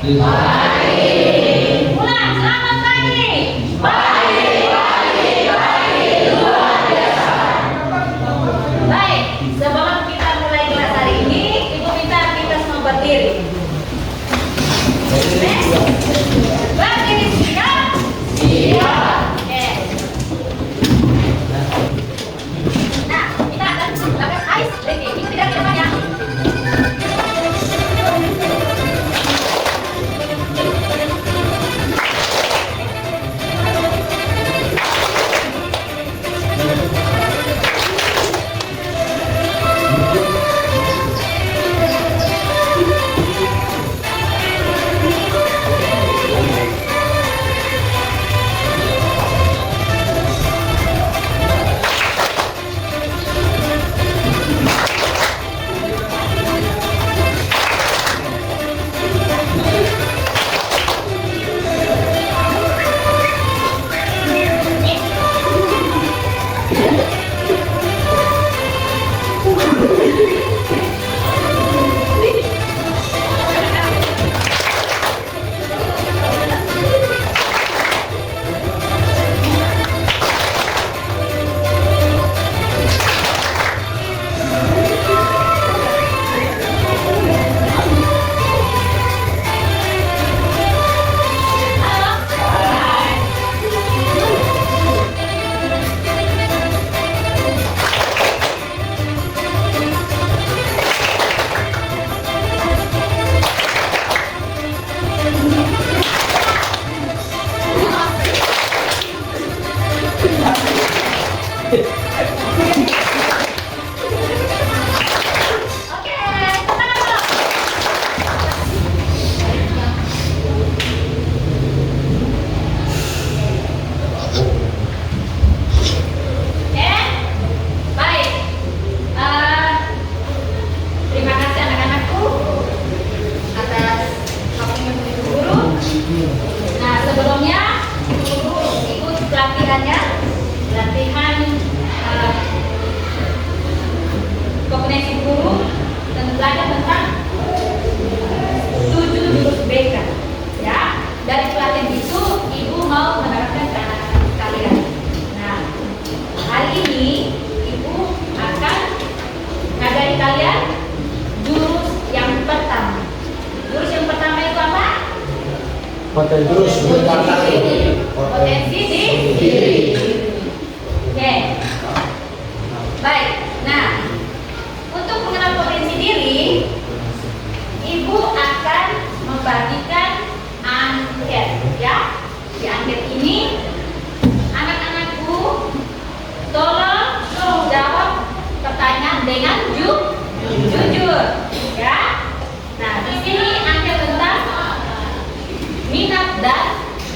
Baik. Ulang, selamat pagi. Baik, baik, baik. Luar biasa. Baik, sebelum kita mulai kelas hari ini, Ibu minta kita semua berdiri. Berdiri siap? Siap. Oke. Nah, kita akan pakai ais. Ini tidak namanya. Latihan kognisi guru dan belajar tentang 7 jurus BK. Ya, dari pelatihan itu Ibu mau menerapkan ke anak kalian. Nah, hari ini Ibu akan ngajari kalian jurus yang pertama. Jurus yang pertama itu apa? Potensi diri. Oke. Baik. Nah, untuk mengenal potensi diri, Ibu akan membagikan angket, ya. Di angket ini, anak-anakku tolong jawab pertanyaan dengan jujur, ya. Nah, di sini angket tentang minat dan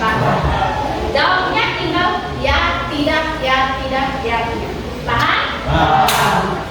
bakat. Jawabnya tinggal ya, tidak, ya, tidak, ya, tidak. Paham?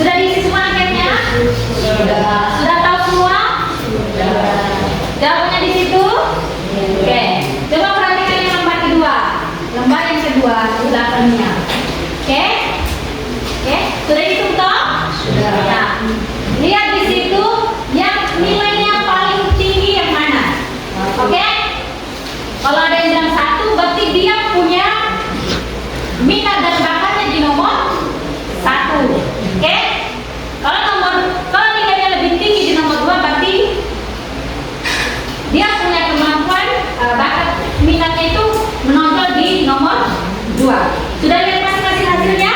Sudah diisi semua anketnya? Sudah. Sudah tahu semua? Sudah. Jawabannya di situ? Oke. Coba perhatikan yang lembar kedua. Lembar yang kedua, belakangnya. Oke? Oke, sudah hitung toh? Sudah. Ya. Lihat di situ yang nilainya paling tinggi yang mana? Oke? Kalau ada yang bilang 1, berarti dia punya minat dan bakatnya di nomor 1. Oke? Kalau nilainya lebih tinggi di nomor 2, berarti dia punya kemampuan bakat minatnya itu menonjol di nomor 2. Sudah lihat masing-masing hasilnya?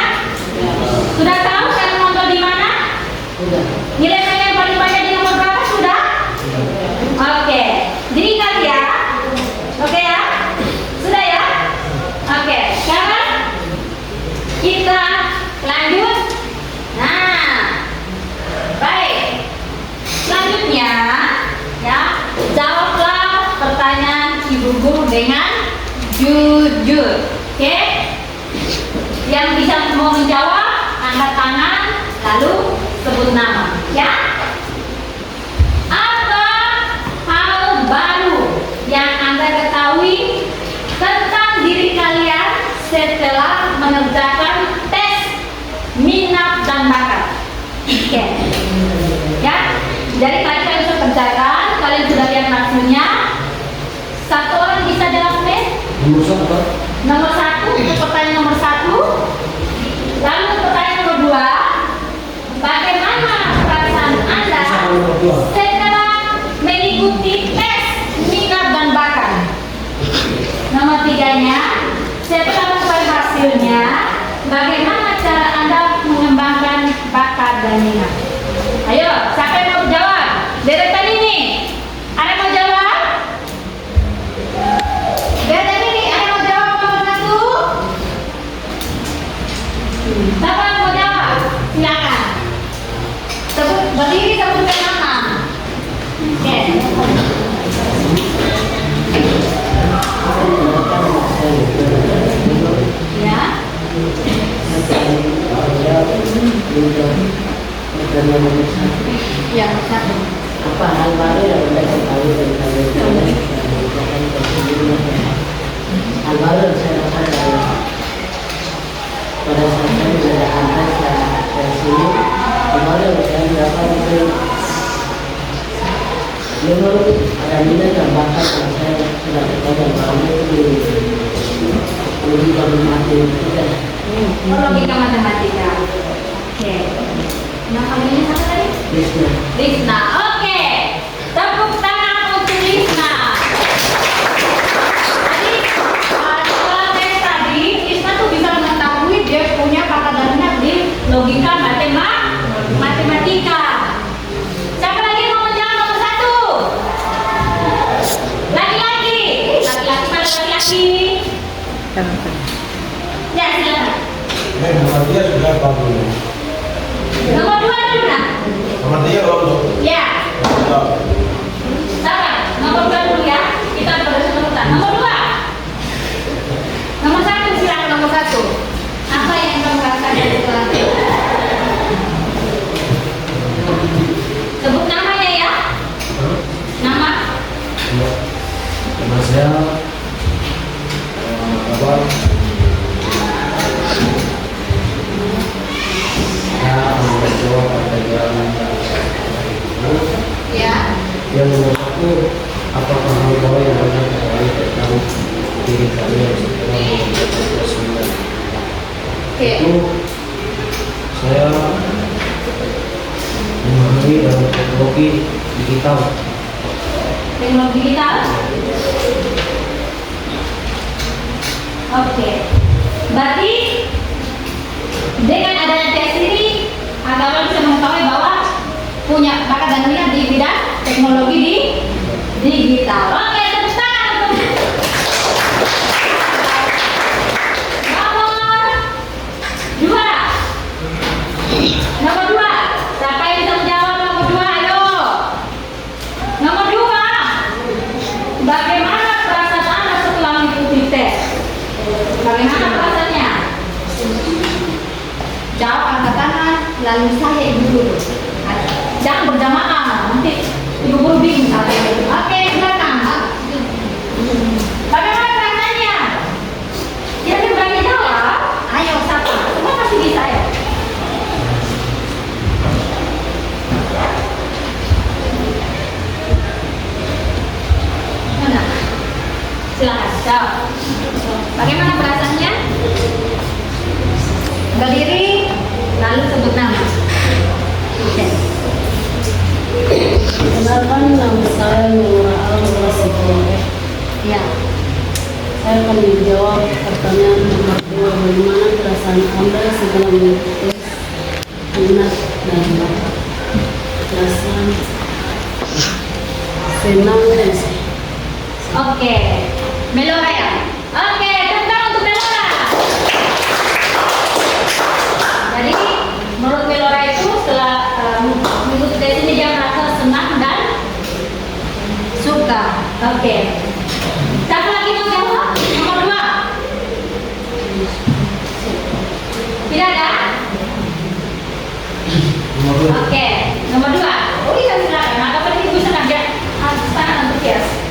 Sudah tahu saya menonjol di mana? Sudah. Nilai saya yang paling banyak di nomor berapa? Sudah? Oke. Diingat ya. Oke ya? Sudah ya? Oke. Sekarang kita lanjut. Nah, baik. Selanjutnya, ya, jawablah pertanyaan ibu guru dengan jujur. Oke? Yang bisa mau menjawab, angkat tangan, lalu sebut nama. Ya? Apa hal baru yang Anda ketahui tentang diri kalian setelah mengerjakan tes minat dan bakat? Oke. Ya? Jadi kalian sudah kerjakan, kalian sudah lihat hasilnya. Satu orang bisa jawab tes? Nomor 1, pertanyaan nomor 1. Lalu pertanyaan nomor 2, bagaimana perasaan Anda setelah mengikuti tes minat dan bakat? Nomor 3-nya, setelah mengetahui hasilnya, bagaimana cara Anda mengembangkan bakat dan minat? Ayo, siapa yang mau jawab? Deretan ini, ada yang mau jawab? Deretan ini, ada yang mau jawab nomor 1? Siapa yang mau jawab? Silakan. Berdiri sebutkan nama. Oke. Ya. Yang satu. Apa hal baru yang Anda ketahui tentang diri kalian? Hal baru yang saya dapat pada saat saya mengerjakan tes dari sini, kemarin saya dapat itu memang ada minat dan bakat yang saya sudah ketahui bahwa itu logika matematika. Logika matematika. Oke. Nama ini siapa tadi? Lisna. Lisna. Oke. Tepuk tangan untuk Lisna. Jadi setelah tes tadi, Lisna tuh bisa mengetahui dia punya bakat dan minat di logika matematika. Siapa lagi yang mau menjawab nomor 1? Laki-laki. Laki-laki mana laki-laki? Ya, silakan. Nomor dia sudah 40. Nomor 2 dulu nak. Nomor dia belum. Ya. Sabar. Nomor 2 dulu ya. Kita bersesuaian. Nomor 2. Nomor 1 silakan nomor 1. Apa yang kamu rasakan setelah itu? Sebut namanya ya. Nama. Nama saya apa? Menjawab pertanyaan Ya. yang nomor 1, apakah hal baru yang Anda ketahui tentang diri kalian setelah mengikuti tes minat? Oke. Itu saya memahami dalam teknologi digital. Teknologi digital. Oke. Berarti dengan adanya tes ini, Anda bisa mengetahui bahwa punya bakat dan minat di bidang teknologi di digital. Oke, tepuk tangan untuk nomor 2. Nomor 2. Siapa yang bisa menjawab nomor 2? Ayo. Nomor 2. Bagaimana perasaan Anda setelah mengikuti tes? Bagaimana perasaannya? Jawab angkat tangan, lalu saya ibu guru. Jangan berjamaah, nanti ibu guru bingung sampai itu. Oke, silakan. Bagaimana perasaannya? Yang berani jawab, ayo siapa? Semua Silakan. Jawab. Bagaimana perasaannya? Berdiri, lalu sebut nama. Oke. Kenalkan nama saya Nura Al-Rasiko. Ya. Saya akan menjawab pertanyaan nomor 2. Bagaimana perasaan Anda setelah mengikuti minat dan bakat? Perasaan senang dan Oke. Melora ya. Oke, tentang untuk Melora. Jadi menurut Melora itu setelah mengikuti tes ini dia merasa senang dan suka. Oke. Siapa lagi mau jawab? Nomor 2. Tidak ada? Nomor 2. Oke, nomor 2. Oh iya silakan. Maka pada ibu senang ya. Sangat antusias.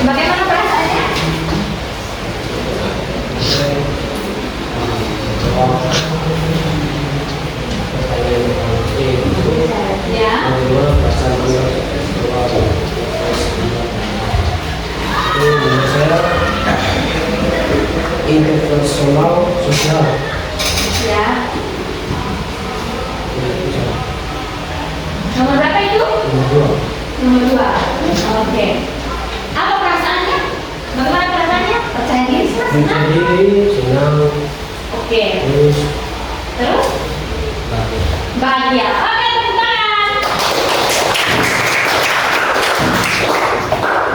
Bagaimana perasaannya? Ya. Bagaimana perasaan Anda setelah itu menurut saya interpersonal sosial. Ya. Nomor berapa itu? Nomor 2. Nomor 2. Oke. Apa perasaannya? Bagaimana perasaannya? Percaya diri, senang? Senang, Oke. terus Terus? bahagia. Bahagia. Oke, tepuk tangan.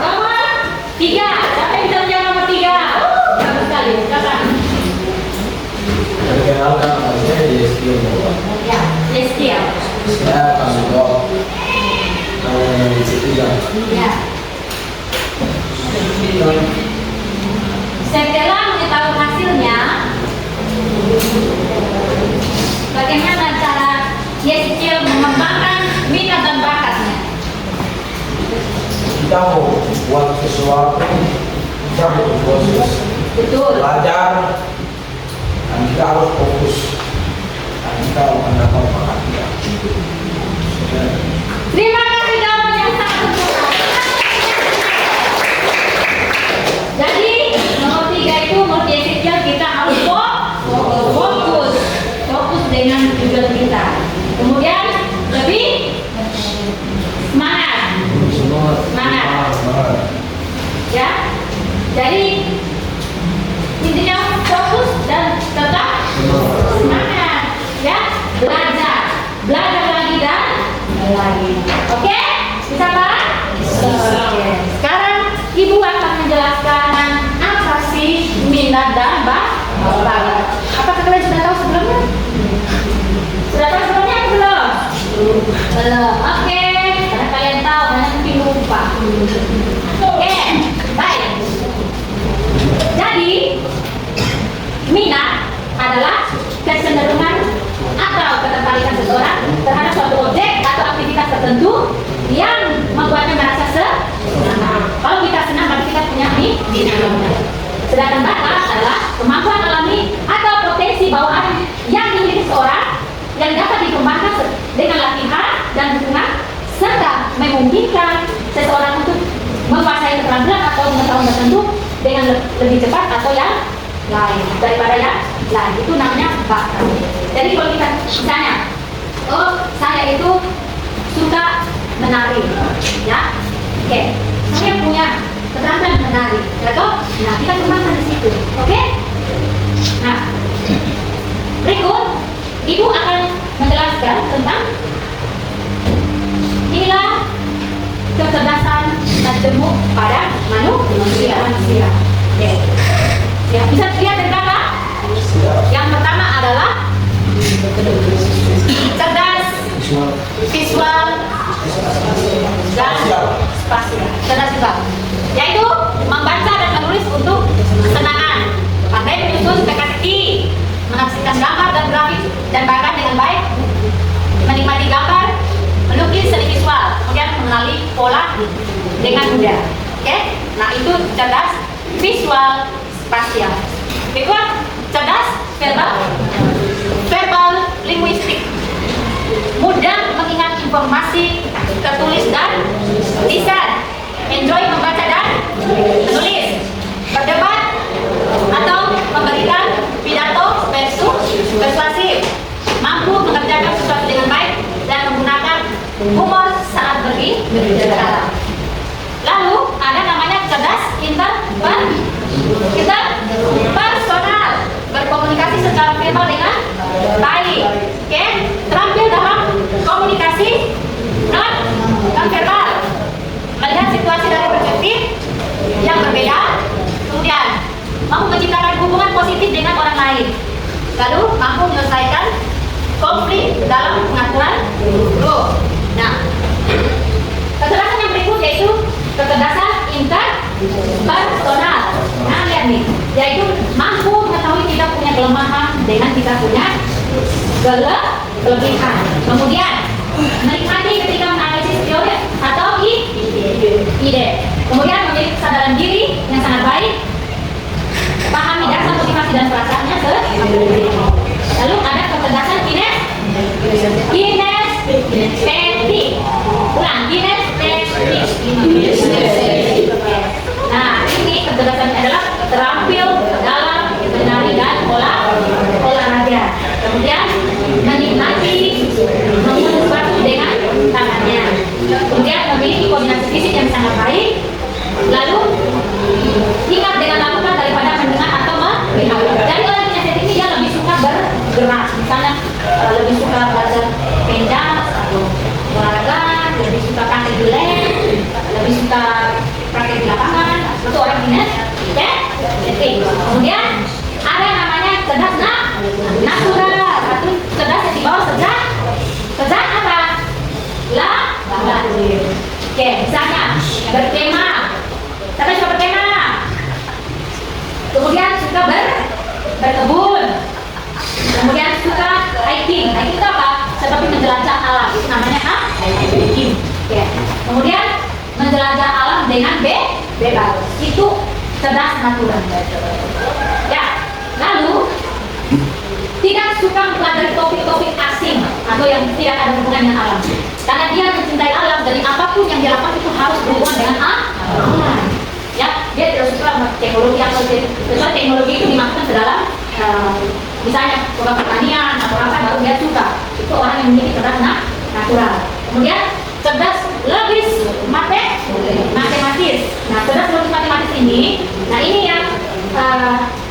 Nomor 3. Siapa yang bisa menjawab nomor 3? Bagus sekali. Silakan. Perkenalkan nama saya Yeski Omowa. Ya, Lestia. Saya akan menjawab yang ketiga. Ya. Setelah mengetahui hasilnya, bagaimana cara Yeskiel mengembangkan minat dan bakatnya? Kita mau buat sesuatu, kita butuh proses Betul. belajar, dan kita harus fokus, dan kita harus mendapat bakat kita. Terima kasih jawaban yang sangat sempurna. Jadi nomor 3 itu menurut Yeskiel kita harus fokus dengan tujuan kita. Kemudian lebih semangat. Semangat. Ya. Jadi intinya fokus dan tetap semangat. Ya, belajar lagi dan lagi. Oke? Bisa Pak? Oke. Sekarang Ibu akan menjelaskan apa sih minat dan bakat. Apakah kalian sudah tahu sebelumnya? Sudah tahu sebelumnya atau belum? Belum. Oke. Karena kalian tahu, hanya mungkin lupa. Oke. Baik. Jadi minat adalah kecenderungan atau ketertarikan seseorang terhadap suatu objek atau aktivitas tertentu yang membuatnya merasa senang. Kalau kita senang berarti kita punya minat. Sedangkan bakat adalah kemampuan alami atau potensi bawaan yang dimiliki seseorang yang dapat dikembangkan dengan latihan dan dukungan serta memungkinkan seseorang untuk menguasai keterampilan atau pengetahuan tertentu dengan lebih cepat atau yang lain daripada yang lain. Itu namanya bakat. Jadi kalau kita misalnya, oh saya itu suka menari, ya, oke, saya punya keterampilan menari, ya toh? Nah kita kembangkan di situ, oke? Nah, berikut Ibu akan menjelaskan tentang inilah kecerdasan majemuk pada manusia. Oke. Ya, bisa lihat dari belakang. Yang pertama adalah cerdas visual dan spasial. Cerdas visual, yaitu membaca dan menulis untuk kesenangan, pandai menyusun teka-teki, menafsirkan gambar dan grafis dan bahkan dengan baik, menikmati gambar, melukis seni visual, kemudian mengenali pola dengan mudah. Oke? Nah itu cerdas visual spasial. Berikut cerdas verbal linguistik, mudah mengingat informasi tertulis dan lisan. Enjoy membaca dan menulis. Berdebat atau memberikan pidato persuasif. Mampu mengerjakan sesuatu dengan baik dan menggunakan humor saat berbicara. Lalu ada namanya cerdas interpersonal, berkomunikasi secara verbal dengan baik. Oke, terampil dalam komunikasi non verbal, melihat situasi dari perspektif yang berbeda, kemudian mampu menciptakan hubungan positif dengan orang lain, lalu mampu menyelesaikan konflik dalam pengaturan grup. Nah, kecerdasan yang berikut yaitu kecerdasan interpersonal. Nah, lihat nih, yaitu mampu mengetahui kita punya kelemahan dengan kita punya kelebihan. Kemudian menikmati ketika menganalisis teori atau ide. Kemudian memiliki kesadaran diri yang sangat baik, pahami dasar motivasi dan perasaannya sendiri. Lalu ada kecerdasan kinestetik. Ulang, kinestetik. Nah, ini kecerdasannya adalah terampil dalam menari dan olahraga. Kemudian menikmati membuat sesuatu dengan tangannya. Kemudian memiliki koordinasi fisik yang sangat baik. Lalu ingat dengan lakukan daripada mendengar atau melihat. Dari orang kinestetik ini dia lebih suka bergerak. Misalnya lebih suka belajar pendas atau olahraga, lebih suka praktek di lab, lebih suka praktek di lapangan. Itu orang kinestetik. Kemudian ada namanya cerdas natural, atau cerdas yang dibawa sejak apa? Oke, misalnya berkemah. Siapa suka berkemah? Kemudian suka berkebun. Kemudian suka hiking. Hiking itu apa? Seperti menjelajah alam. Itu namanya hiking. Oke. Kemudian menjelajah alam dengan bebas. Itu cerdas natural. Ya. Lalu tidak suka mempelajari topik-topik asing atau yang tidak ada hubungan dengan alam. Karena dia mencintai alam, dari apapun yang dia lakukan itu harus berhubungan dengan alam. Ya, dia tidak suka teknologi atau teknologi itu dimasukkan ke dalam misalnya program pertanian atau apa baru dia suka. Itu orang yang memiliki cerdas natural. Kemudian cerdas logis matematis. Nah, cerdas logis matematis ini, nah ini yang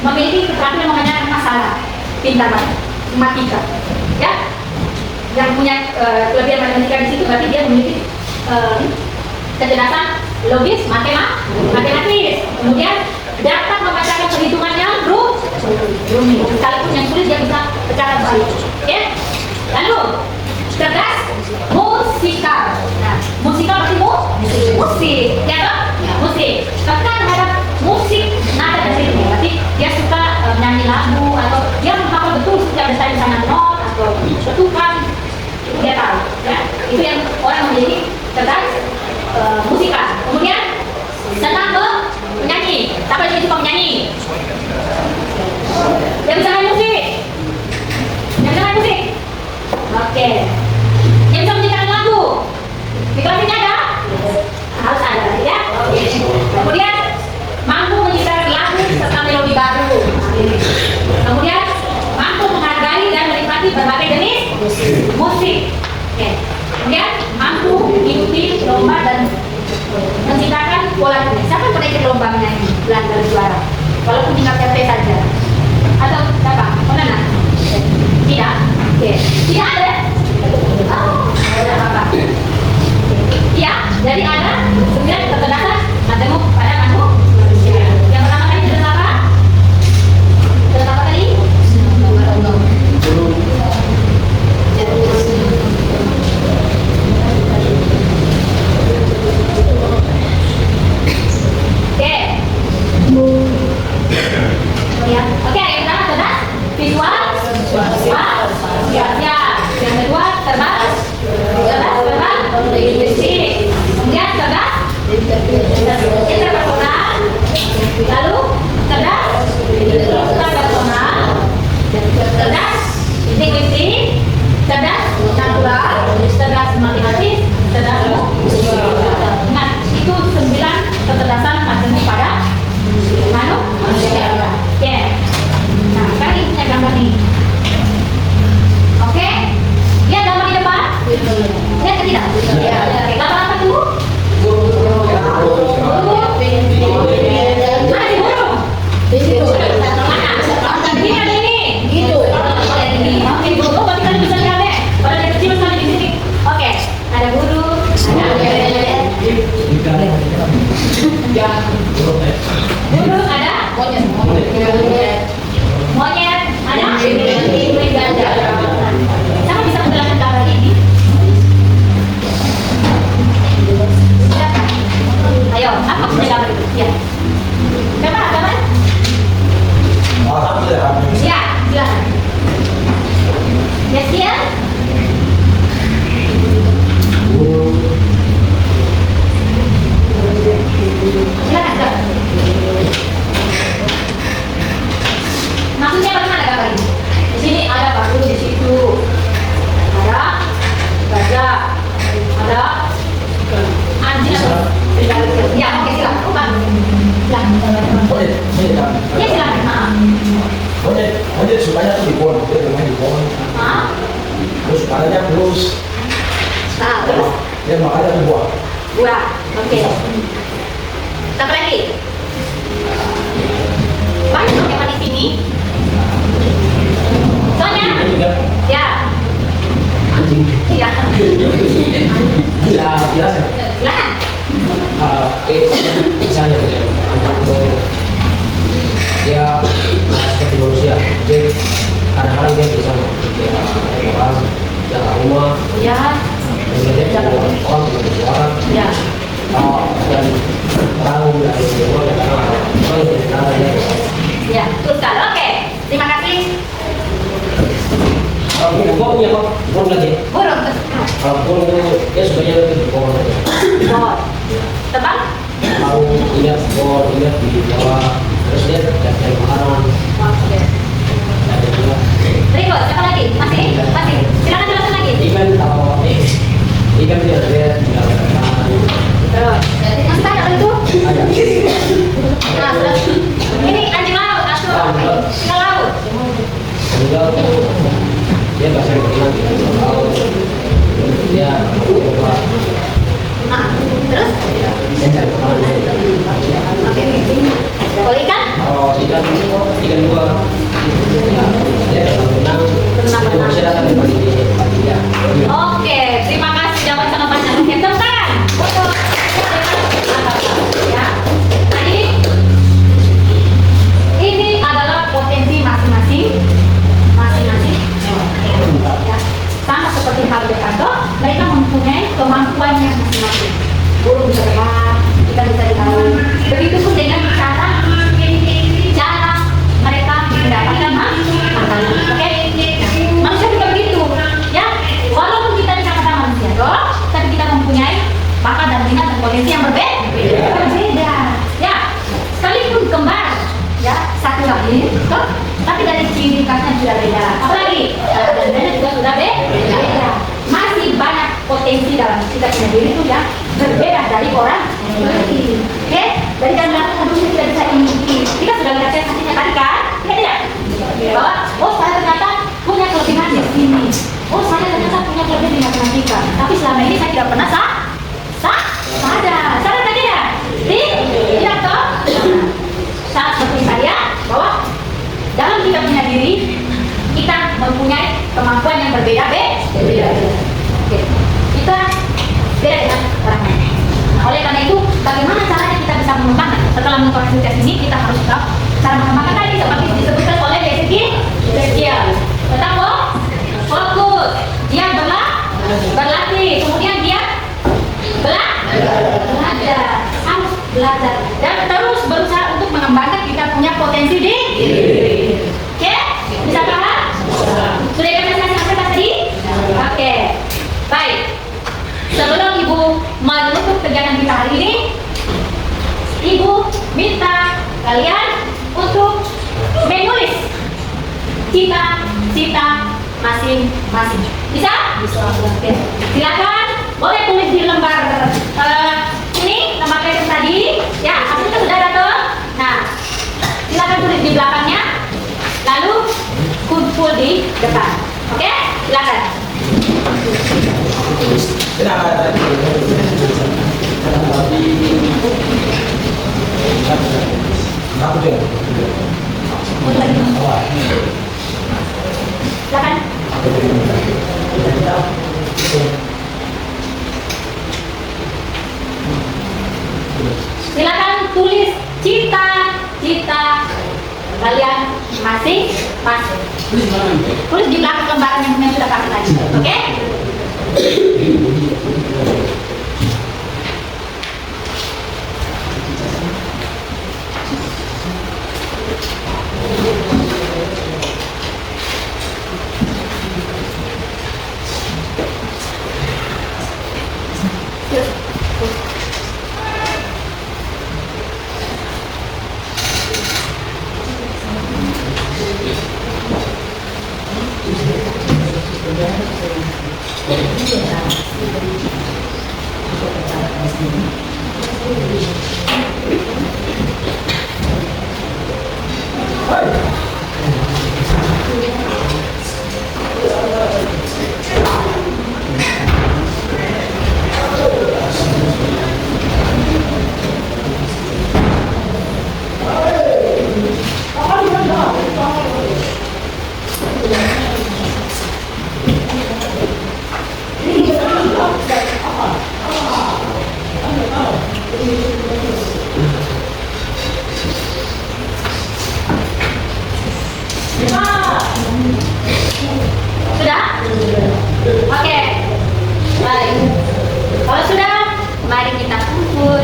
memiliki keterampilan mengenai masalah, pintar matematika. Ya, yang punya kelebihan matematika di situ berarti dia memiliki kecerdasan logis matematis. Kemudian dapat membacakan perhitungan yang rumit. Sekalipun yang sulit dia bisa secara baik. Oke? Lalu cerdas musikal. Nah, musikal berarti musik, ya toh? Musik. Peka terhadap musik nada dan ritme. Berarti dia suka menyanyi lagu atau dia menghafal betul setiap detail misalnya not atau betukan. Itu dia tahu. Ya, itu yang orang memiliki cerdas musikal. Kemudian senang menyanyi. Siapa yang suka menyanyi? Yang bisa main musik? Yang bisa main musik? Oke. Yang bisa menciptakan lagu? Di kelas ini ada? Harus ada, ya? Oke. Kemudian mampu menciptakan lagu serta melodi baru. Kemudian mampu menghargai dan menikmati berbagai jenis musik. Oke. Kemudian mampu mengikuti lomba dan menciptakan pola tulis. Siapa yang pernah ikut lomba menyanyi belajar suara? Walaupun tingkat TP saja. Atau siapa? Pernah nggak? Tidak? Oke. Tidak ada? Oh, ada apa? Iya, jadi ada 9 kecerdasan matematika pada manusia. Yang pertama tadi cerdas apa? Cerdas apa tadi? Oke, ya. Ya, silakan. Yes, ya. Silakan. Maksudnya bagaimana gambar ini? Di sini ada batu, di situ ada gajah, ada anjing. Ya, oke silakan. Silakan. Boleh, Ya silakan. Maaf. boleh sukanya tuh di pohon, dia bermain di pohon. Maaf. Terus sukanya terus, Nah, terus dia makannya tuh buah. buah. Oke. Apa lagi? Banyak hewan di sini. Soalnya, ya, Anjing. iya. Ya, biasa. Silakan. Misalnya dia seperti manusia, jadi kadang-kadang dia bisa ya, orang jaga rumah, Ya, dan dia jaga orang bersuara, ya. dan tahu dari rumah dan orang yang kenal dia. Ya, terus sekali. Oke. Terima kasih. Kalau punya kok, burung lagi. Burung terus. Kalau burung itu dia sukanya lebih di pohon aja. Pohon. Tebal. Tahu lihat pohon, lihat di bawah, terus dia cari makanan. Oke. Ada juga Berikut, siapa lagi? Masih? Masih. Silakan jelaskan lagi. ikan kalau ikan dia tinggal makan. Terus. Masih tanya hal itu? Ada. Nah, terus. Ini anjing laut atau singa laut? Juga dia nggak sering bilang kalau dia coba Nah, terus? dia cari makanan. Oke. Kalau ikan? Kalau ikan juga dia berenang itu bisa datang di pagi dia. Oke, terima kasih jawaban sangat banyak. Oke, tepuk tangan untuk ya. Jadi ini adalah potensi masing-masing. Ya. Sama seperti hal kanto, mereka mempunyai kemampuannya masing-masing. Burung bisa terbang, kita bisa di laut. Begitupun dengan cara mereka mendapatkan makanan. Oke? Manusia juga begitu, ya. Walaupun kita dikatakan manusia doh, tapi kita mempunyai bakat dan minat dan potensi yang berbeda. Ya, sekalipun kembar, ya satu lagi, toh, tapi dari ciri khasnya sudah beda. Apalagi dan beda juga sudah beda. Masih banyak potensi dalam kita punya diri itu ya berbeda dari orang lain. Oke, dari dalam aduh saya tidak bisa ini. Kita sudah lihat hasilnya tadi kan? Tidak? Bahwa oh saya ternyata punya kelebihan di sini. Oh saya ternyata punya kelebihan di matematika. Tapi selama ini saya tidak pernah sadar tadi ya? Tidak toh? Saat seperti saya bahwa dalam kita punya diri kita mempunyai kemampuan yang berbeda. Oke. Kita beda dengan orang lain. Nah, oleh karena itu, bagaimana caranya kita bisa mengembangkan? Setelah mengkoreksi tes ini, kita harus tahu cara mengembangkan tadi seperti disebutkan oleh Ezekiel. Tetap fokus. Dia berlatih. Kemudian dia belajar. Harus belajar dan terus berusaha untuk mengembangkan kita punya potensi diri. Oke? Bisa paham? Sudah dikasih hasil tadi? Oke. Baik. Sebelum Ibu menutup kegiatan kita hari ini, Ibu minta kalian untuk menulis cita-cita masing-masing. Bisa? Bisa. Oke. Silakan. Boleh tulis di lembar ini, lembar letter tadi. Ya, hasilnya sudah datang. Nah, silakan tulis di belakangnya. Lalu kumpul di depan. Oke? Silakan. Kenapa? Aku juga. Silakan. Silakan tulis cita-cita kalian masing-masing. Tulis di belakang lembaran yang sudah kasih tadi. Oke? Sudah? Oke. Baik. Kalau sudah, mari kita kumpul.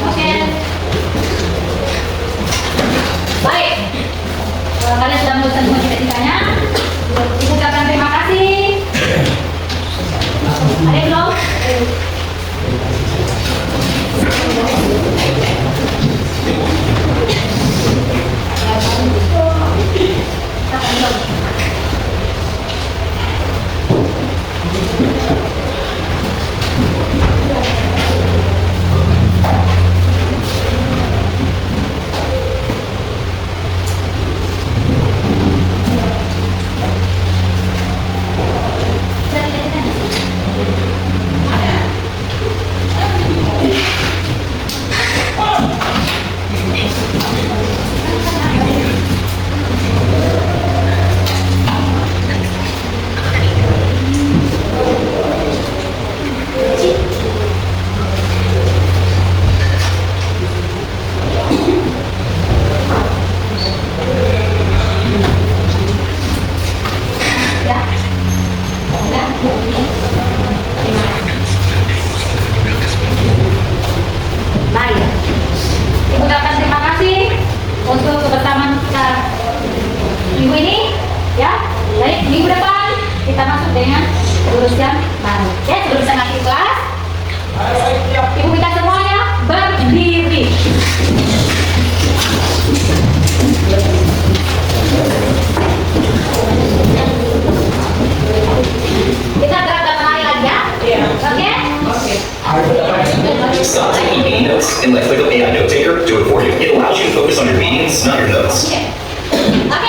Oke. Baik. Kalau kalian sudah menuliskan semua cita-citanya, Ibu ucapkan terima kasih. Ada yang belum? Mari, Ibu ucapkan terima kasih untuk kebersamaan kita minggu ini, ya. Baik, minggu depan kita masuk dengan jurus yang baru. Ya, sebelum kita masuk kelas, Ibu minta semuanya berdiri. Kita gerak lari lagi ya. Oke? Stop taking meeting notes and let's click OK on Note Taker to do it for you. It allows you to focus on your meetings, not your notes. Oke.